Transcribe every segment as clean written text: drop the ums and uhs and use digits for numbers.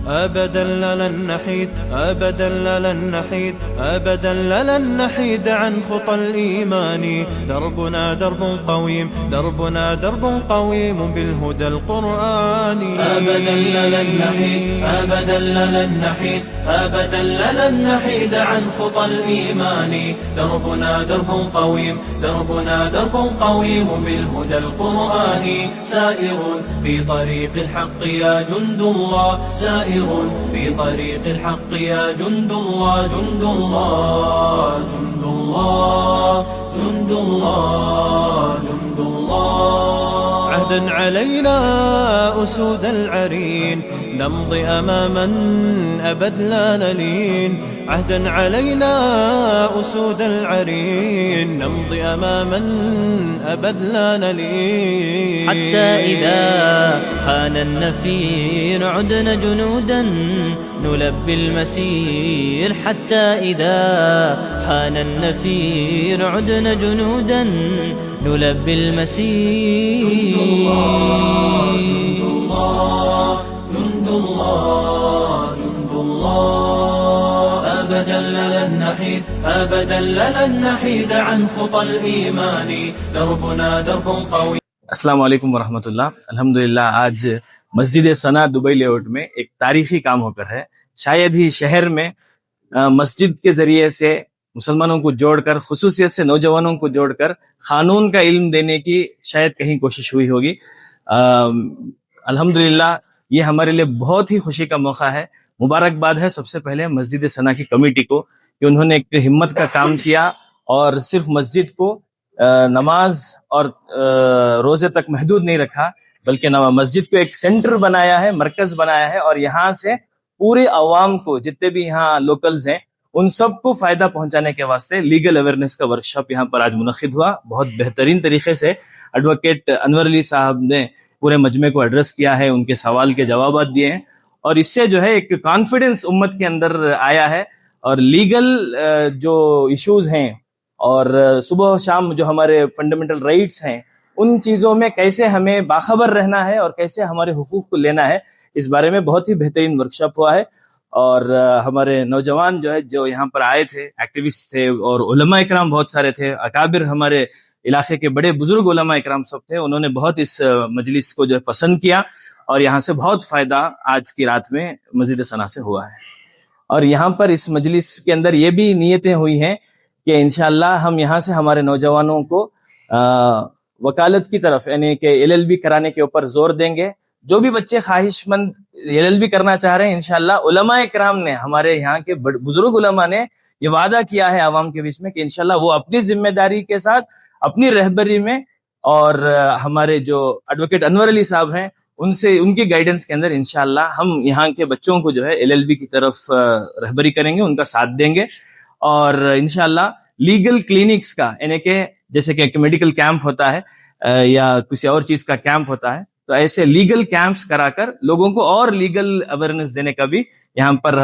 أبدا لن نحيد، أبدا لن نحيد، أبدا لن نحيد عن خطى الإيمان. دربنا درب قويم، دربنا درب قويم بالهدى القرآني. أبدا لن نحيد، أبدا لن نحيد، أبدا لن نحيد عن خطى الإيمان. دربنا درب قويم، دربنا درب قويم بالهدى القرآني. سائر في طريق الحق يا جند الله، سائر في طريق الحق يا جند الله، جند الله، جند الله، جند الله، جند الله. عهدا علينا أسود العرين، نمضي أماما أبد لا نلين. عهدا علينا أسود العرين، نمضي أماما أبد لا نلين. حتى إذا حان النفير عدنا جنودا نلبي المسير. حتى إذا حان النفير عدنا جنودا نلبي المسير. جند الله، جند الله، جند الله. أبدا لن نحيد، أبدا لن نحيد عن خطى الإيمان. دربنا درب قوي. अस्सलाम वालेकुम वरहमतुल्लाह। अल्हम्दुलिल्लाह आज मस्जिद सना दुबई लेआउट में एक तारीखी काम होकर है। शायद ही शहर में मस्जिद के जरिए से मुसलमानों को जोड़कर, खुसूसियत से नौजवानों को जोड़कर कानून का इल्म देने की शायद कहीं कोशिश हुई होगी। अल्हम्दुलिल्लाह ये हमारे लिए बहुत ही खुशी का मौका है। मुबारकबाद है सबसे पहले मस्जिद सना की कमेटी को कि उन्होंने एक हिम्मत का काम किया और सिर्फ मस्जिद को नमाज और रोजे तक महदूद नहीं रखा, बल्कि मस्जिद को एक सेंटर बनाया है, मरकज बनाया है और यहाँ से पूरे अवाम को, जितने भी यहाँ लोकल्स हैं, उन सबको फायदा पहुंचाने के वास्ते लीगल अवेयरनेस का वर्कशॉप यहाँ पर आज मुनक्किद हुआ। बहुत बेहतरीन तरीके से एडवोकेट अनवर अली साहब ने पूरे मजमे को एड्रेस किया है, उनके सवाल के जवाब दिए हैं और इससे जो है एक कॉन्फिडेंस उम्मत के अंदर आया है और लीगल जो इश्यूज हैं और सुबह शाम जो हमारे फंडामेंटल राइट्स हैं, उन चीज़ों में कैसे हमें बाखबर रहना है और कैसे हमारे हुकूक को लेना है, इस बारे में बहुत ही बेहतरीन वर्कशॉप हुआ है। और हमारे नौजवान जो है, जो यहाँ पर आए थे, एक्टिविस्ट थे और उलमा इकराम बहुत सारे थे, अकाबिर हमारे इलाके के बड़े बुजुर्ग उलमा इकराम सब थे, उन्होंने बहुत इस मजलिस को जो है पसंद किया और यहाँ से बहुत फ़ायदा आज की रात में मस्जिद सना से हुआ है। और यहाँ पर इस मजलिस के अंदर ये भी नीयतें हुई हैं कि इंशाअल्लाह हम यहाँ से हमारे नौजवानों को वकालत की तरफ, यानी कि LLB कराने के ऊपर जोर देंगे। जो भी बच्चे ख्वाहिशमंद LLB करना चाह रहे हैं, इंशाअल्लाह उलमा इकराम ने, हमारे यहाँ के बुजुर्ग उलमा ने ये वादा किया है आवाम के बीच में कि इंशाअल्लाह वो अपनी जिम्मेदारी के साथ, अपनी रहबरी में और हमारे जो एडवोकेट अनवर अली साहब हैं, उनसे, उनकी गाइडेंस के अंदर इंशाअल्लाह हम यहाँ के बच्चों को जो है LLB की तरफ रहबरी करेंगे, उनका साथ देंगे। और इंशाअल्लाह लीगल क्लिनिक्स का, यानी कि जैसे कि एक मेडिकल कैंप होता है या किसी और चीज का कैंप होता है, तो ऐसे लीगल कैंप्स कराकर लोगों को और लीगल अवेयरनेस देने का भी यहाँ पर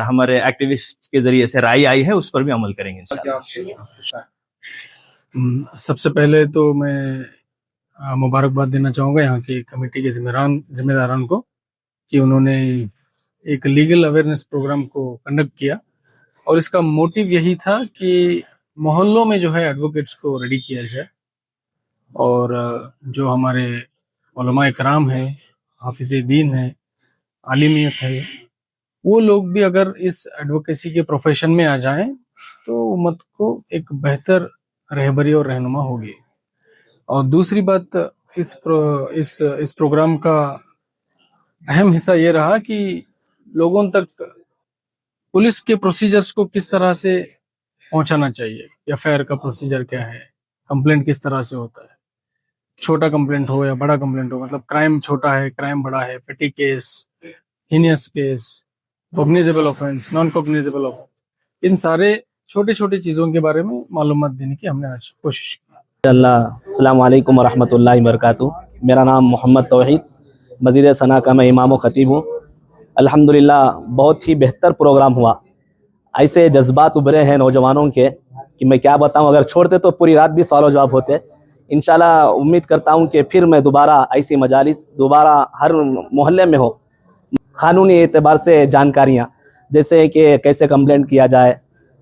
हमारे एक्टिविस्ट के जरिए से राय आई है, उस पर भी अमल करेंगे इंशाअल्लाह। सबसे पहले तो मैं मुबारकबाद देना चाहूँगा यहाँ की कमेटी के जिम्मेदारान को कि उन्होंने एक लीगल अवेयरनेस प्रोग्राम को कंडक्ट किया और इसका मोटिव यही था कि मोहल्लों में जो है एडवोकेट्स को रेडी किया जाए और जो हमारे उलमा इकराम हैं, हाफिज़ दीन है, आलिमियत है, वो लोग भी अगर इस एडवोकेसी के प्रोफेशन में आ जाएं तो उम्मत को एक बेहतर रहबरी और रहनुमा होगी। और दूसरी बात, इस प्रोग्राम का अहम हिस्सा ये रहा कि लोगों तक पुलिस के प्रोसीजर्स को किस तरह से पहुंचाना चाहिए, एफआईआर का प्रोसीजर क्या है, कंप्लेंट किस तरह से होता है, छोटा कंप्लेंट हो या बड़ा कंप्लेंट हो, मतलब क्राइम छोटा है, क्राइम बड़ा है, petty case, heinous case, cognizable offence, non cognizable offence, इन सारे छोटे छोटे चीज़ों के बारे में मालूमात देने की हमने आज कोशिश की। अस्सलाम वालेकुम वरहमतुल्लाहि वबरकातुहू। मेरा नाम मोहम्मद तौहीद, मस्जिद सना का मैं इमाम व खतीब हूँ। अल्हम्दुलिल्लाह बहुत ही बेहतर प्रोग्राम हुआ। ऐसे जज्बात उभरे हैं नौजवानों के कि मैं क्या बताऊं, अगर छोड़ते तो पूरी रात भी सवाल जवाब होते। इंशाल्लाह उम्मीद करता हूं कि फिर मैं दोबारा ऐसी मजालिस दोबारा हर मोहल्ले में हो। قانونی اعتبار سے جانکاریاں، جیسے کہ کیسے کمپلینٹ کیا جائے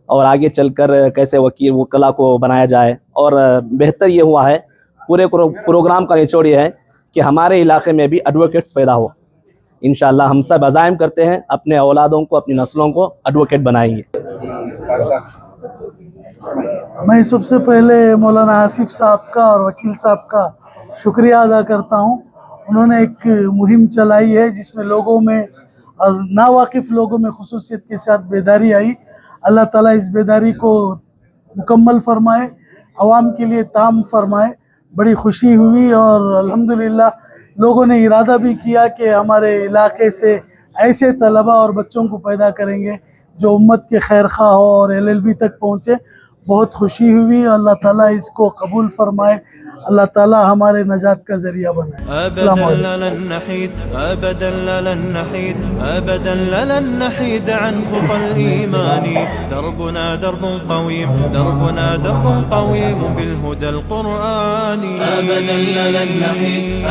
اور آگے چل کر کیسے وکلا کو بنایا جائے. اور بہتر یہ ہوا ہے، پورے پروگرام کا نچوڑ یہ ہے کہ ہمارے علاقے میں بھی ایڈوکیٹس پیدا ہو. انشاءاللہ ہم سب عزائم کرتے ہیں اپنے اولادوں کو، اپنی نسلوں کو ایڈوکیٹ بنائیں گے. میں سب سے پہلے مولانا آصف صاحب کا اور وکیل صاحب کا شکریہ ادا کرتا ہوں. انہوں نے ایک مہم چلائی ہے جس میں لوگوں میں اور ناواقف لوگوں میں خصوصیت کے ساتھ بیداری آئی. اللہ تعالیٰ اس بیداری کو مکمل فرمائے، عوام کے لیے تام فرمائے. بڑی خوشی ہوئی اور الحمدللہ لوگوں نے ارادہ بھی کیا کہ ہمارے علاقے سے ایسے طلباء اور بچوں کو پیدا کریں گے جو امت کے خیر خواہ ہو اور LLB تک پہنچے. بہت خوشی ہوئی. اللہ تعالیٰ اس کو قبول فرمائے. اللہ تعالیٰ ہمارے نجات کا ذریعہ بنائے. السلام علیکم. أبدا لن نحيد أبدا لن نحيد أبدا لن نحيد عن خطى الإيمان. دربنا درب قويم، دربنا درب قويم بالهدى القرآني. أبدا لن نحيد